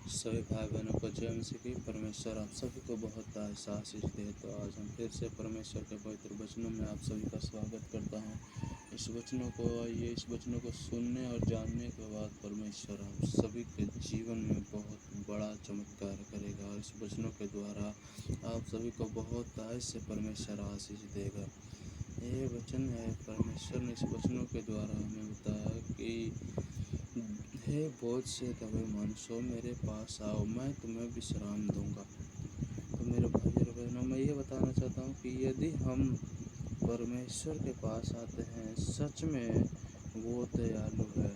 सभी भाई बहनों को जय मसीह की। परमेश्वर आप सभी को बहुत आशीष दे। तो आज हम फिर से परमेश्वर के पवित्र वचनों में आप सभी का स्वागत करता हूँ। इस वचनों को सुनने और जानने के बाद परमेश्वर आप सभी के जीवन में बहुत बड़ा चमत्कार करेगा और इस वचनों के द्वारा आप सभी को बहुत से परमेश्वर आशीष देगा। ये वचन है, परमेश्वर ने इस वचनों के द्वारा हमें बताया कि हे बोझ से दबे मनुष्यों, मेरे पास आओ, मैं तुम्हें विश्राम दूंगा। तो मेरे भाई और बहनों, मैं ये बताना चाहता हूँ कि यदि हम परमेश्वर के पास आते हैं, सच में वो दयालु है।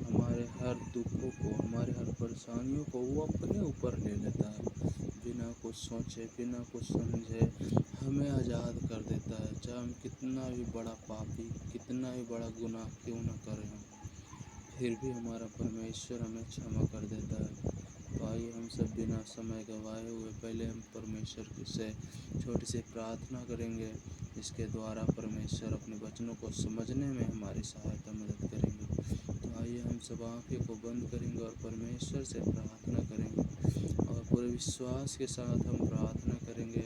हमारे हर दुखों को, हमारे हर परेशानियों को वो अपने ऊपर ले लेता है। बिना कुछ सोचे, बिना कुछ समझे हमें आज़ाद कर देता है। चाहे हम कितना भी बड़ा पापी, कितना भी बड़ा गुनाह क्यों न करें, फिर भी हमारा परमेश्वर हमें क्षमा कर देता है। तो आइए हम सब बिना समय गंवाए हुए पहले हम परमेश्वर से छोटी सी प्रार्थना करेंगे। इसके द्वारा परमेश्वर अपने वचनों को समझने में हमारी सहायता मदद करेंगे। तो आइए हम सब आँखें को बंद करेंगे और परमेश्वर से प्रार्थना करेंगे और पूरे विश्वास के साथ हम प्रार्थना करेंगे।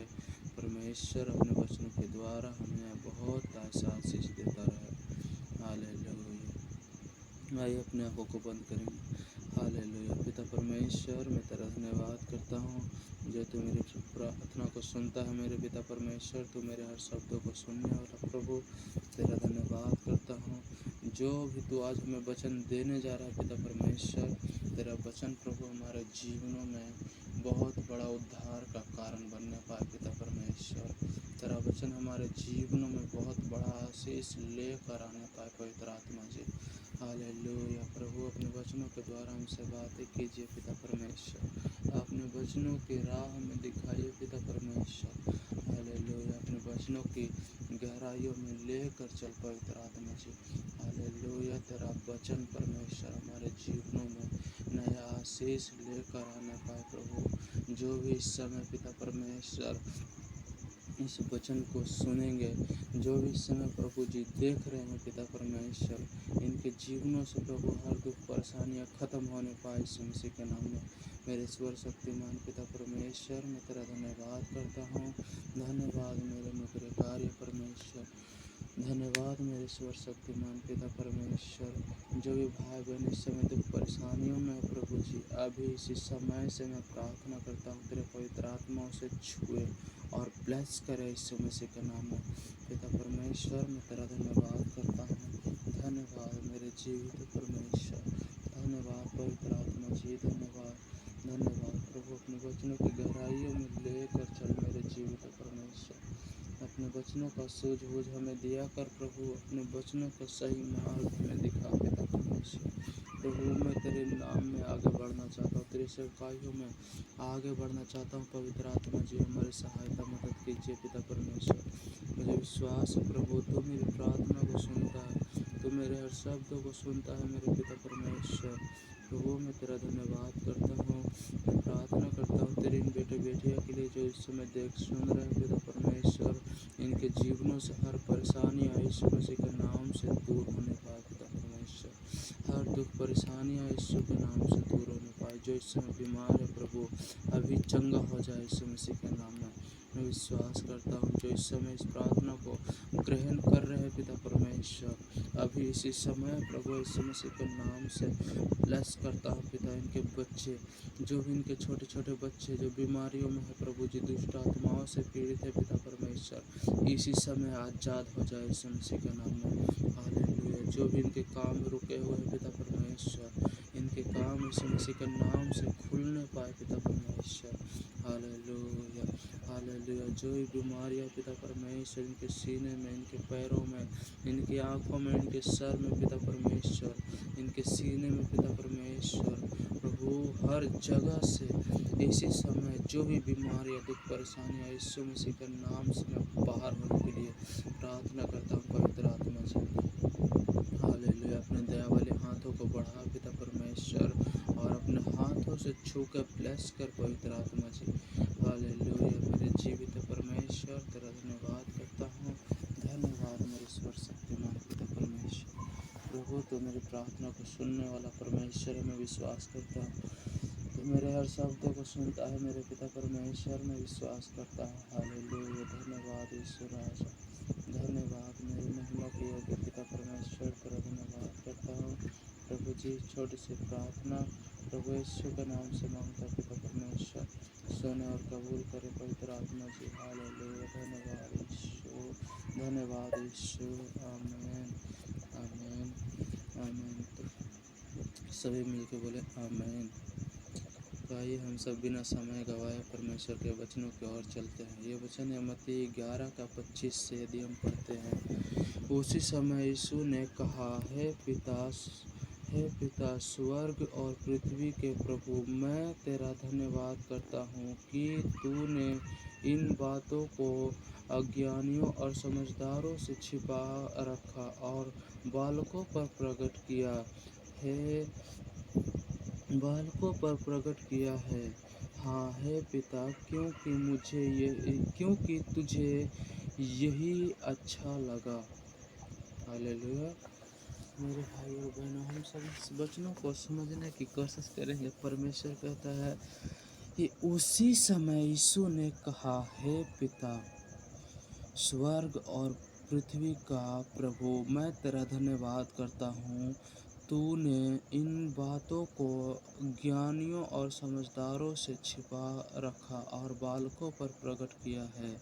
परमेश्वर अपने वचनों के द्वारा हमें बहुत आशीष देता रहे। हालेलुया। आइए अपने आँखों को बंद करेंगे। हालेलुया। पिता परमेश्वर, मैं तेरा धन्यवाद करता हूँ जो तू मेरी प्रार्थना को सुनता है। मेरे पिता परमेश्वर, तू मेरे हर शब्दों को सुनने वाला प्रभु, तेरा धन्यवाद करता हूँ। जो भी तू आज हमें वचन देने जा रहा है पिता परमेश्वर, तेरा वचन प्रभु हमारे जीवनों में बहुत बड़ा उद्धार का कारण बनने पाए पिता परमेश्वर। तेरा वचन हमारे जीवनों में बहुत बड़ा आशीष लेकर आने पाए पवित्र आत्मा जी। हालेलुया। प्रभु अपने वचनों के द्वारा हमसे बातें कीजिए पिता परमेश्वर। अपने वचनों की राह हमें दिखाइए पिता परमेश्वर। हालेलुया। अपने वचनों की गहराइयों में लेकर चल पवित्र आत्मा जी। हालेलुया। तेरा वचन परमेश्वर हमारे जीवनों में नया आशीष लेकर आने पाए प्रभु। जो भी इस समय पिता परमेश्वर इस वचन को सुनेंगे, जो भी इस समय प्रभु जी देख रहे हैं पिता परमेश्वर, इनके जीवनों से प्रभु हर दुख परेशानियां खत्म होने पाए यीशु मसीह के नाम में। मेरे ईश्वर शक्तिमान पिता परमेश्वर, मैं तेरा धन्यवाद करता हूँ। धन्यवाद मेरे मुकरे कार्य परमेश्वर। धन्यवाद मेरे ईश्वर शक्तिमान पिता परमेश्वर। जो भी भाई बहन इस समय दुख परेशानियों में है प्रभु जी, अभी इसी समय से मैं प्रार्थना करता हूँ तेरे पवित्र आत्माओं से छुए और ब्लेस करे यीशु मसीह के नाम में। पिता परमेश्वर, मैं तेरा धन्यवाद करता हूँ। धन्यवाद मेरे जीवित परमेश्वर। धन्यवाद पवित्र आत्मा जी। धन्यवाद धन्यवाद प्रभु। अपने वचनों की गहराइयों में लेकर चल मेरे जीवित परमेश्वर। अपने वचनों का सूझबूझ हमें दिया कर प्रभु। अपने वचनों का सही मार्ग हमें दिखा पिता परमेश्वर। प्रभु, मैं तेरे नाम में आगे बढ़ना चाहता हूँ, तेरी सेवकाइयों में आगे बढ़ना चाहता हूँ। पवित्र आत्मा जी हमारी सहायता मदद कीजिए पिता परमेश्वर। मुझे विश्वास है प्रभु, तू मेरी प्रार्थना को सुनता है, तू मेरे हर शब्दों को सुनता है मेरे पिता परमेश्वर। प्रभु, मैं तेरा धन्यवाद करता हूँ। मैं प्रार्थना करता हूँ तेरे इन बेटे बेटियों के लिए जो इस समय देख सुन रहे हैं पिता परमेश्वर। इनके जीवनों से हर परेशानियाँ यीशु मसीह के नाम से दूर होने पाए पिता परमेश्वर। हर दुख परेशानियाँ यीशु के नाम से दूर होने पाए। जो इस समय बीमार है प्रभु, अभी चंगा हो जाए यीशु मसीह के नाम में। मैं विश्वास करता हूँ जो इस समय इस प्रार्थना को ग्रहण कर रहे हैं पिता परमेश्वर, अभी इसी समय प्रभु यीशु मसीह के नाम से ब्लेस करता हूँ पिता। इनके बच्चे, जो भी इनके छोटे छोटे बच्चे जो बीमारियों में है प्रभु जी, दुष्ट आत्माओं से पीड़ित है पिता परमेश्वर, इसी समय आज़ाद हो जाए यीशु मसीह के नाम में। हालेलुया। जो भी इनके काम रुके हुए हैं पिता परमेश्वर, इनके काम यीशु मसीह के नाम से खुलने पाए पिता परमेश्वर। Hallelujah hallelujah. जो भी बीमारियाँ पिता परमेश्वर इनके सीने में, इनके पैरों में, इनकी आँखों में, इनके सर में पिता परमेश्वर, इनके सीने में पिता परमेश्वर, प्रभु हर जगह से इसी समय जो भी बीमारियाँ दुख परेशानियाँ यीशु मसीह के नाम से मैं बाहर होने के लिए प्रार्थना करता हूँ पवित्र आत्मा जी। हालेलुया। अपने दया वाले हाथों को बढ़ा पिता परमेश्वर और अपने हाथों से छू कर ब्लेस कर पवित्र आत्मा जी। हालेलुया। मेरे जीवित परमेश्वर, तेरा धन्यवाद करता हूँ। धन्यवाद मेरे ईश्वर शक्तिमान पिता परमेश्वर। प्रभु, तो मेरी प्रार्थना को सुनने वाला परमेश्वर है, मैं विश्वास करता हूँ मेरे हर शब्द को सुनता है। मेरे पिता परमेश्वर में विश्वास करता हूँ। हालेलुया। धन्यवाद यीशु राजा, धन्यवाद मेरे महिमा के योग्य पिता परमेश्वर, तेरा धन्यवाद करता हूँ। प्रभु जी, छोटी सी प्रार्थना प्रभु यीशु के नाम से मांगता पिता परमेश्वर, सुने और कबूल करे पवित्र आत्मा जी। हालेलुया। धन्यवाद यीशु, धन्यवाद यीशु। आमीन, आमीन, आमीन। तो सभी मिलके बोले आमीन। तो आइए हम सब बिना समय गवाए परमेश्वर के वचनों की ओर चलते हैं। ये वचन है मत्ती 11:25 से यदि हम पढ़ते हैं। उसी समय यीशु ने कहा, हे पिता स्वर्ग और पृथ्वी के प्रभु, मैं तेरा धन्यवाद करता हूँ कि तूने इन बातों को अज्ञानियों और समझदारों से छिपा रखा और बालकों पर प्रकट किया है। हाँ, हे पिता, क्योंकि तुझे यही अच्छा लगा। हालेलुया। मेरे भाई और बहनों, हम सब इस वचनों को समझने की कोशिश करेंगे। परमेश्वर कहता है कि उसी समय यीशु ने कहा, हे पिता स्वर्ग और पृथ्वी का प्रभु, मैं तेरा धन्यवाद करता हूँ, तूने इन बातों को ज्ञानियों और समझदारों से छिपा रखा और बालकों पर प्रकट किया है।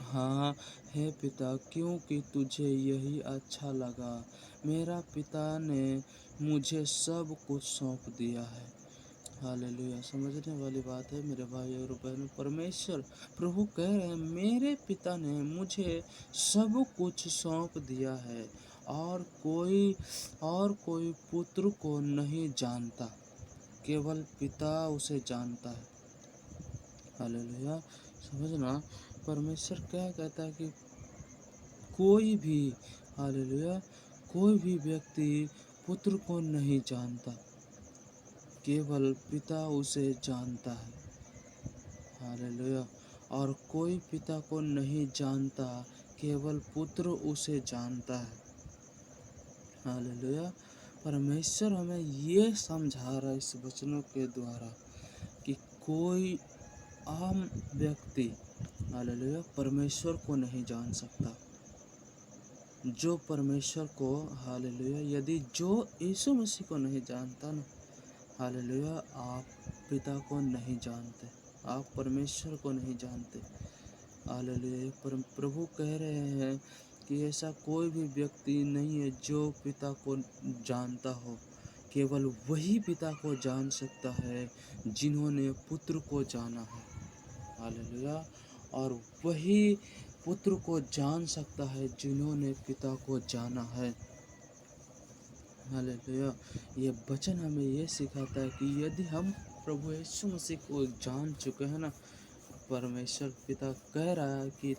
हाँ, हे पिता, क्योंकि तुझे यही अच्छा लगा। मेरा पिता ने मुझे सब कुछ सौंप दिया है। हालेलुया। समझने वाली बात है मेरे भाई और बहनों। परमेश्वर प्रभु कह रहे हैं, मेरे पिता ने मुझे सब कुछ सौंप दिया है और कोई पुत्र को नहीं जानता, केवल पिता उसे जानता है। हालेलुया। समझना, परमेश्वर क्या कहता है कि कोई भी, हालेलुया, कोई भी व्यक्ति पुत्र को नहीं जानता, केवल पिता उसे जानता है। हालेलुया। और कोई पिता को नहीं जानता, केवल पुत्र उसे जानता है। हालेलुया। परमेश्वर हमें ये समझा रहा है इस वचनों के द्वारा कि कोई आम व्यक्ति, हालेलुया, परमेश्वर को नहीं जान सकता। जो परमेश्वर को, हालेलुया, यदि जो यीशु मसीह को नहीं जानता ना, हालेलुया, आप पिता को नहीं जानते, आप परमेश्वर को नहीं जानते। हालेलुया। प्रभु कह रहे हैं कि ऐसा कोई भी व्यक्ति नहीं है जो पिता को जानता हो, केवल वही पिता को जान सकता है जिन्होंने पुत्र को जाना है। हालेलुया। और वही पुत्र को जान सकता है जिन्होंने पिता को जाना है। हालेलुया। ये वचन हमें ये सिखाता है कि यदि हम प्रभु यीशु मसीह को जान चुके हैं ना, परमेश्वर पिता कह रहा है कि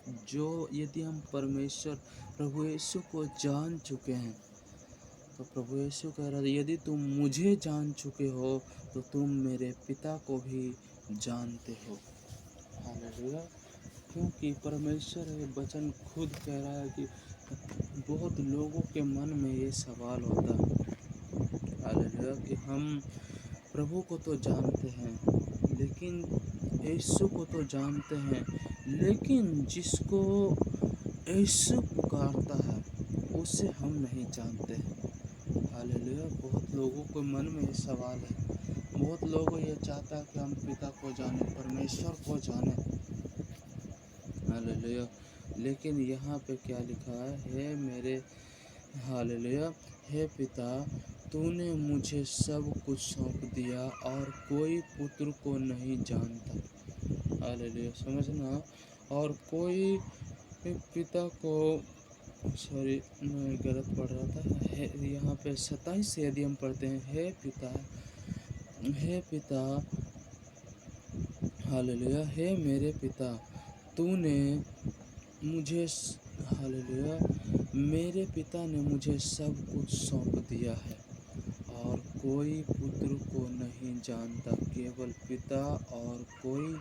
यदि हम परमेश्वर प्रभु यीशु को जान चुके हैं, तो प्रभु यीशु कह रहा है, यदि तुम मुझे जान चुके हो तो तुम मेरे पिता को भी जानते हो। हालेलुया। क्योंकि परमेश्वर ये वचन खुद कह रहा है कि बहुत लोगों के मन में ये सवाल होता है, हालेलुया, कि हम प्रभु को तो जानते हैं, लेकिन यीशु को तो जानते हैं, लेकिन जिसको यीशु पुकारता है उसे हम नहीं जानते हैं। हालेलुया। बहुत लोगों के मन में ये सवाल है। बहुत लोग ये चाहता है कि हम पिता को जाने, परमेश्वर को जाने। हालेलुया। लेकिन यहाँ पे क्या लिखा है, हे मेरे, हालेलुया, हे पिता, तूने मुझे सब कुछ सौंप दिया और कोई पुत्र को नहीं जानता। हालेलुया। समझना, और कोई पिता को, सॉरी मैं गलत पढ़ रहा था, यहाँ पे 27 से यदि हम पढ़ते हैं, हे पिता, हालेलुया, हे मेरे पिता, तूने मुझे, हालेलुया, मेरे पिता ने मुझे सब कुछ सौंप दिया है और कोई पुत्र को नहीं जानता, केवल पिता, और कोई,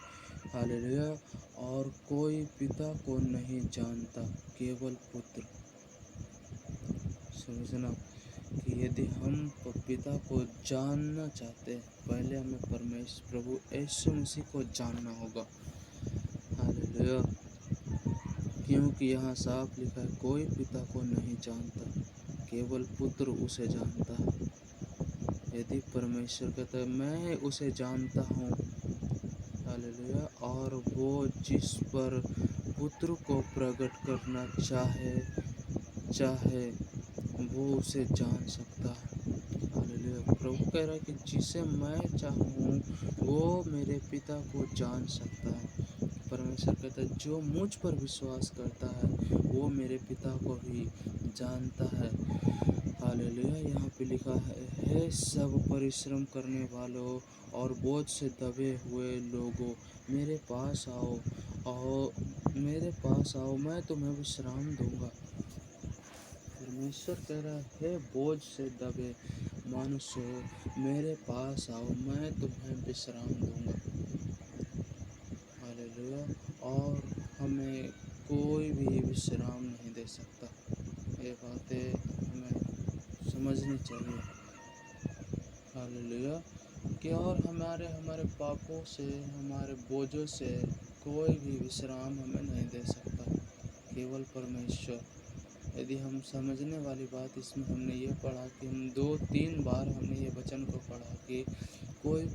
हालेलुया, और कोई पिता को नहीं जानता, केवल पुत्र। समझना, कि यदि हम पिता को जानना चाहते हैं, पहले हमें प्रभु यीशु मसीह को जानना होगा। हालेलुया। क्योंकि यहाँ साफ लिखा है, कोई पिता को नहीं जानता, केवल पुत्र उसे जानता है। यदि परमेश्वर कहता है मैं उसे जानता हूँ, हालेलुया, और वो जिस पर पुत्र को प्रकट करना चाहे वो उसे जान सकता है। हालेलुया। प्रभु कह रहा है कि जिसे मैं चाहूँ वो मेरे पिता को जान सकता है। परमेश्वर कहता है जो मुझ पर विश्वास करता है वो मेरे पिता को भी जानता है। हालेलुया। यहाँ पे लिखा है, हे सब परिश्रम करने वालों और बोझ से दबे हुए लोगों, मेरे पास आओ, मैं तुम्हें विश्राम दूंगा। परमेश्वर कह रहा है, हे बोझ से दबे मनुष्यों, मेरे पास आओ, मैं तुम्हें विश्राम दूंगा। हालेलुया। और हमें कोई भी विश्राम नहीं दे सकता। ये बातें हमें समझनी चाहिए। हालेलुया। कि और हमारे पापों से, हमारे बोझों से कोई भी विश्राम हमें नहीं दे सकता, केवल परमेश्वर। यदि हम समझने वाली बात इसमें हमने ये पढ़ा कि हम 2-3 बार हमने ये वचन को पढ़ा कि कोई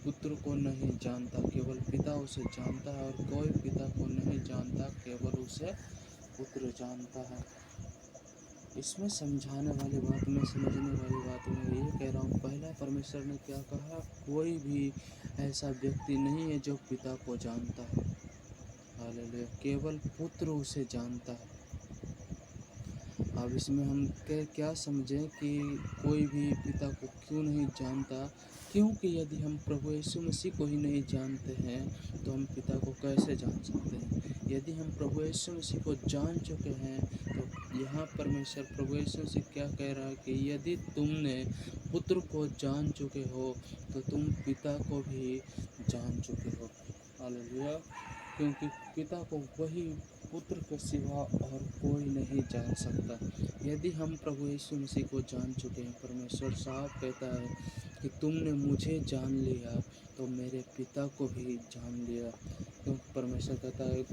पुत्र को नहीं जानता, केवल पिता उसे जानता है, और कोई पिता को नहीं जानता, केवल उसे पुत्र जानता है। इसमें समझाने वाली बात, में समझने वाली बात मैं ये कह रहा हूँ, पहला परमेश्वर ने क्या कहा, कोई भी ऐसा व्यक्ति नहीं है जो पिता को जानता है। हालेलुया। केवल पुत्र उसे जानता है। अब इसमें हम क्या समझें कि कोई भी पिता को क्यों नहीं जानता, क्योंकि यदि हम प्रभु यीशु मसीह को ही नहीं जानते हैं तो हम पिता को कैसे जान सकते हैं। यदि हम प्रभु यीशु मसीह को जान चुके हैं तो यहाँ परमेश्वर प्रभु यीशु मसीह क्या कह रहा है कि यदि तुमने पुत्र को जान चुके हो तो तुम पिता को भी जान चुके हो। हालेलुया। क्योंकि पिता को वही पुत्र के सिवा और कोई नहीं जान सकता। यदि हम प्रभु यीशु मसीह को जान चुके हैं, परमेश्वर साफ कहता है कि तुमने मुझे जान लिया तो मेरे पिता को भी जान लिया। क्योंकि परमेश्वर कहता है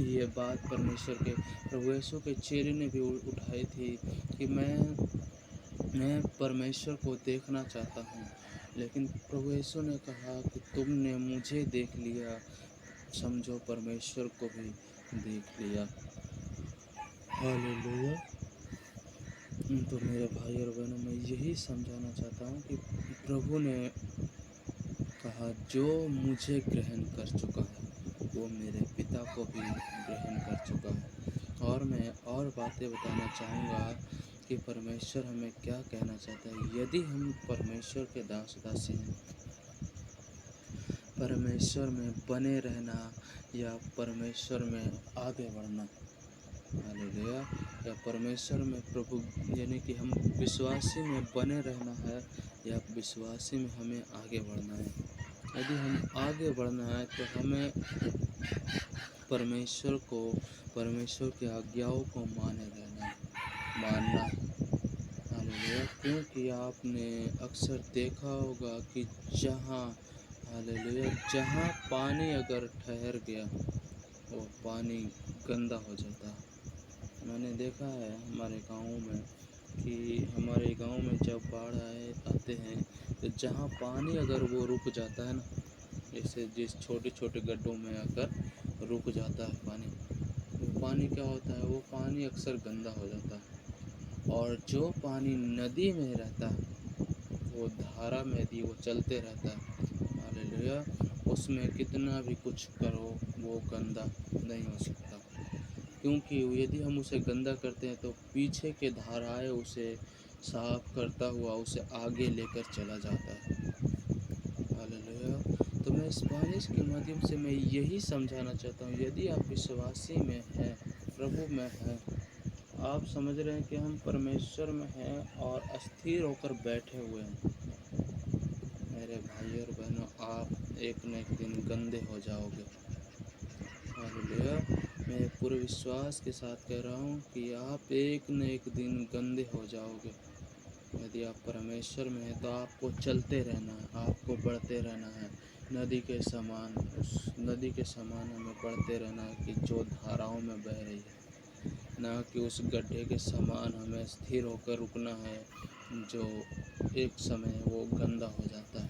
ये बात परमेश्वर के प्रभु यीशु के चेले ने भी उठाई थी कि मैं परमेश्वर को देखना चाहता हूँ, लेकिन प्रभु यीशु ने कहा कि तुमने मुझे देख लिया, समझो परमेश्वर को भी देख लिया। हालेलुया। तो मेरे भाई और बहनों, मैं यही समझाना चाहता हूँ कि प्रभु ने कहा जो मुझे ग्रहण कर चुका है वो मेरे पिता को भी ग्रहण कर चुका है। और मैं और बातें बताना चाहूँगा कि परमेश्वर हमें क्या कहना चाहता है। यदि हम परमेश्वर के दास दासी हैं, परमेश्वर में बने रहना या परमेश्वर में आगे बढ़ना, हालेलुया, या परमेश्वर में प्रभु यानी कि हम विश्वासी में बने रहना है या विश्वासी में हमें आगे बढ़ना है। यदि हम आगे बढ़ना है तो हमें परमेश्वर की आज्ञाओं को मानना है। हालेलुया। क्योंकि आपने अक्सर देखा होगा कि जहाँ पानी अगर ठहर गया वो पानी गंदा हो जाता है। मैंने देखा है हमारे गाँव में कि हमारे गांव में जब बाढ़ आते हैं तो जहाँ पानी अगर वो रुक जाता है ना, जैसे जिस छोटे छोटे गड्ढों में आकर रुक जाता है पानी, वो पानी क्या होता है, वो पानी अक्सर गंदा हो जाता है। और जो पानी नदी में रहता है, वो धारा में यदि वो चलते रहता है, हालेलुया, उसमें कितना भी कुछ करो वो गंदा नहीं हो सकता। क्योंकि यदि हम उसे गंदा करते हैं तो पीछे के धाराएं उसे साफ करता हुआ उसे आगे लेकर चला जाता है। हालेलुया। तो मैं इस बारिश के माध्यम से मैं यही समझाना चाहता हूँ, यदि आप विश्वासी में हैं, प्रभु में हैं, आप समझ रहे हैं कि हम परमेश्वर में हैं और अस्थिर होकर बैठे हुए हैं, मेरे भाई और बहनों, आप एक न एक दिन गंदे हो जाओगे। हालेलुया। मैं पूरे विश्वास के साथ कह रहा हूँ कि आप एक न एक दिन गंदे हो जाओगे। यदि आप परमेश्वर में हैं तो आपको चलते रहना है, आपको बढ़ते रहना है। नदी के समान, उस नदी के समान हमें बढ़ते रहना है कि जो धाराओं में बह रही है, ना कि उस गड्ढे के समान हमें स्थिर होकर रुकना है जो एक समय वो गंदा हो जाता है।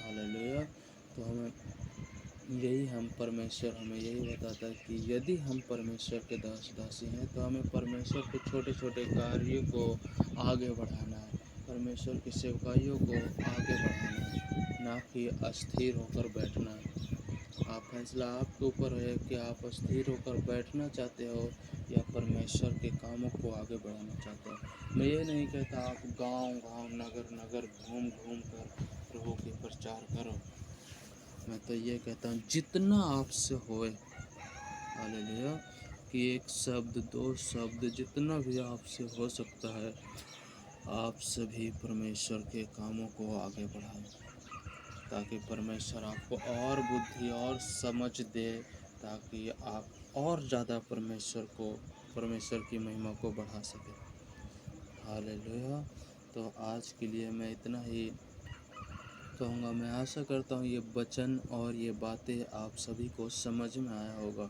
हालेलुया। तो हमें हम परमेश्वर हमें यही बताता है कि यदि हम परमेश्वर के दासी हैं तो हमें परमेश्वर के छोटे छोटे कार्यों को आगे बढ़ाना है, परमेश्वर की सेवकाइयों को आगे बढ़ाना है, ना कि अस्थिर होकर बैठना है। आप फैसला आपके ऊपर है कि आप अस्थिर होकर बैठना चाहते हो या परमेश्वर के कामों को आगे बढ़ाना चाहते हो। मैं ये नहीं कहता आप गांव गांव नगर नगर घूम घूम कर प्रभु के प्रचार करो। मैं तो ये कहता हूँ जितना आपसे होए, हालेलुया, कि एक शब्द दो शब्द जितना भी आपसे हो सकता है आप सभी परमेश्वर के कामों को आगे बढ़ाएं, ताकि परमेश्वर आपको और बुद्धि और समझ दे, ताकि आप और ज़्यादा परमेश्वर की महिमा को बढ़ा सकें। हालेलुया। तो आज के लिए मैं इतना ही कहूँगा। मैं आशा करता हूँ ये वचन और ये बातें आप सभी को समझ में आया होगा।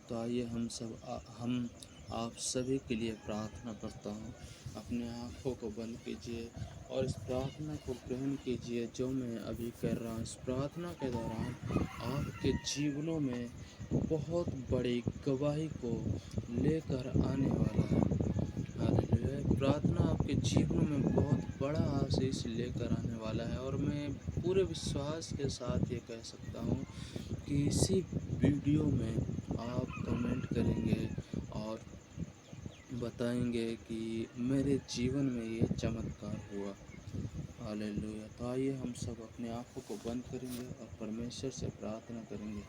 तो आइए हम आप सभी के लिए प्रार्थना करता हूँ। अपने आँखों को बंद कीजिए और इस प्रार्थना को ग्रहण कीजिए जो मैं अभी कर रहा हूँ। इस प्रार्थना के दौरान आपके जीवनों में बहुत बड़ी गवाही को लेकर आने वाला है। हालेलुया। प्रार्थना आपके जीवनों में बहुत बड़ा आशीष लेकर आने वाला है और मैं पूरे विश्वास के साथ ये कह सकता हूँ कि इसी वीडियो में आप कमेंट करेंगे और बताएंगे कि मेरे जीवन में ये चमत्कार हुआ। हालेलुया। तो आइए हम सब अपने आँखों को बंद करेंगे और परमेश्वर से प्रार्थना करेंगे।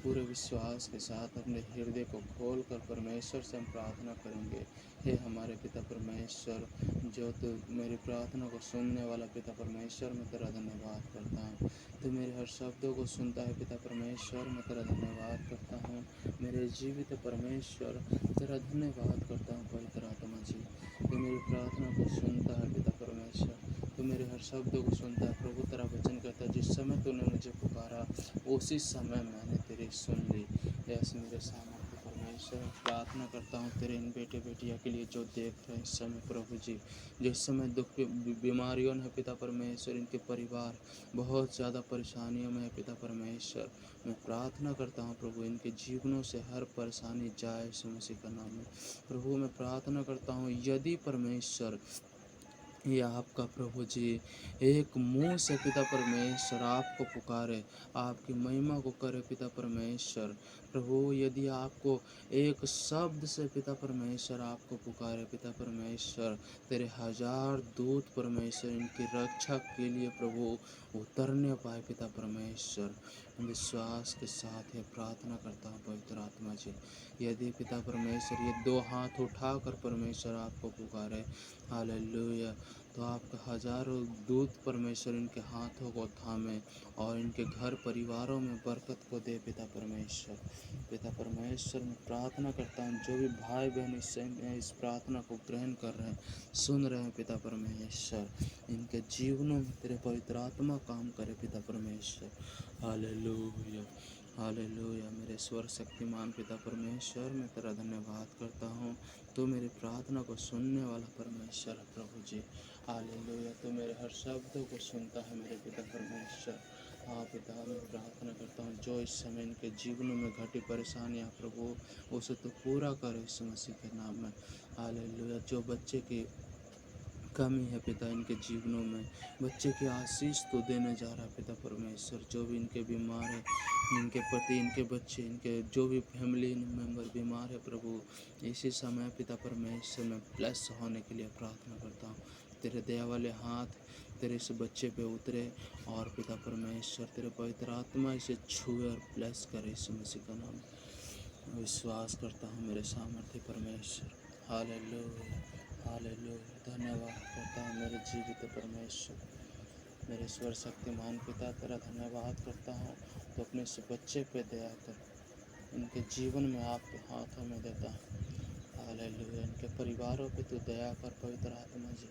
पूरे विश्वास के साथ अपने हृदय को खोल कर परमेश्वर से हम प्रार्थना करेंगे। हे हमारे पिता परमेश्वर, जो तो मेरी प्रार्थना को सुनने वाला पिता परमेश्वर, मैं तेरा धन्यवाद करता हूँ। तो मेरे हर शब्दों को सुनता है पिता परमेश्वर, मैं तेरा धन्यवाद करता हूँ। मेरे जीवित परमेश्वर, तेरा धन्यवाद करता हूँ पवित्र आत्मा जी। तो मेरी प्रार्थना को सुनता है पिता परमेश्वर, तो मेरे हर शब्दों को सुनता है प्रभु। तेरा वचन कहता है जिस समय तूने मुझे पुकारा उसी समय मैंने तेरी सुन ली। ऐसे मेरे सामर्थ्य परमेश्वर, प्रार्थना करता हूँ तेरे इन बेटे बेटियों के लिए जो देख रहे हैं इस समय प्रभु जी, जिस समय दुख बीमारियों में है पिता परमेश्वर, इनके परिवार बहुत ज़्यादा परेशानियों में है पिता परमेश्वर। मैं प्रार्थना करता हूँ प्रभु इनके जीवनों से हर परेशानी जाए यीशु मसीह का नाम में। प्रभु मैं प्रार्थना करता हूँ यदि परमेश्वर ये आपका प्रभु जी एक मुंह से पिता परमेश्वर आपको पुकारे, आपकी महिमा को करे पिता परमेश्वर। प्रभु यदि आपको एक शब्द से पिता परमेश्वर आपको पुकारे पिता परमेश्वर, तेरे हजार दूत परमेश्वर इनकी रक्षा के लिए प्रभु उतरने पाए पिता परमेश्वर। विश्वास के साथ ये प्रार्थना करता हूँ पवित्र आत्मा जी। यदि पिता परमेश्वर ये दो हाथ उठाकर परमेश्वर आपको पुकारे, हालेलुया, तो आपका हजारों दूत परमेश्वर इनके हाथों को थामे और इनके घर परिवारों में बरकत को दे पिता परमेश्वर। पिता परमेश्वर मैं प्रार्थना करता हूँ जो भी भाई बहन इस प्रार्थना को ग्रहण कर रहे हैं, सुन रहे हैं पिता परमेश्वर, इनके जीवनों में तेरे पवित्र आत्मा काम करे पिता परमेश्वर। हालेलुया। हालेलुया। मेरे स्वर शक्तिमान पिता परमेश्वर, मैं तेरा धन्यवाद करता हूँ। तो मेरी प्रार्थना को सुनने वाला परमेश्वर है प्रभु जी। हालेलुया। तो मेरे हर शब्दों को सुनता है मेरे पिता परमेश्वर। हाँ पिता, मैं प्रार्थना करता हूँ जो इस समय इनके जीवनों में घटी परेशानियाँ प्रभु उसे तो पूरा कर यीशु मसीह के नाम में। हालेलुया। जो बच्चे की कमी है पिता इनके जीवनों में, बच्चे की आशीष तो देने जा रहा है पिता परमेश्वर। जो भी इनके बीमार है, इनके पति, इनके बच्चे, इनके जो भी फैमिली मेम्बर बीमार है प्रभु, इसी समय पिता परमेश्वर में ब्लेस होने के लिए प्रार्थना करता हूँ। तेरे दया वाले हाथ तेरे इस बच्चे पे उतरे और पिता परमेश्वर तेरे पवित्र आत्मा इसे छुए और ब्लेस करे यीशु मसीह का नाम। विश्वास करता हूँ मेरे सामर्थ्य परमेश्वर। हालेलुया। हालेलुया। धन्यवाद करता हूँ मेरे जीवित परमेश्वर, मेरे स्वर शक्तिमान पिता, तेरा धन्यवाद करता हूँ। तो अपने इस बच्चे पे दया कर, इनके जीवन में आपके हाथों में देता हूँ। हालेलुया। इनके परिवारों पे तू दया कर पवित्र आत्मा जी।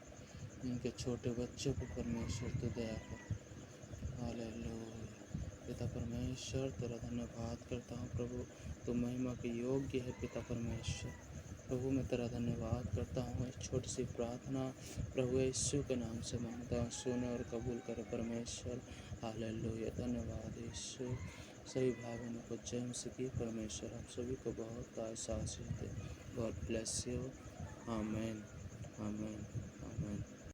इनके छोटे बच्चों पर परमेश्वर तो दया कर। हालेलुया। पिता परमेश्वर तेरा धन्यवाद करता हूँ प्रभु, तो महिमा के योग्य है पिता परमेश्वर। प्रभु मैं तेरा धन्यवाद करता हूँ, इस छोटी सी प्रार्थना प्रभु यीशु के नाम से मांगता हूँ, सुने और कबूल करे परमेश्वर। हालेलुया। धन्यवाद यीशु। सभी भाई बहनों को जय मसीह की। परमेश्वर आप सभी को बहुत आशीष दे। God bless you. आमीन, आमीन, आमीन।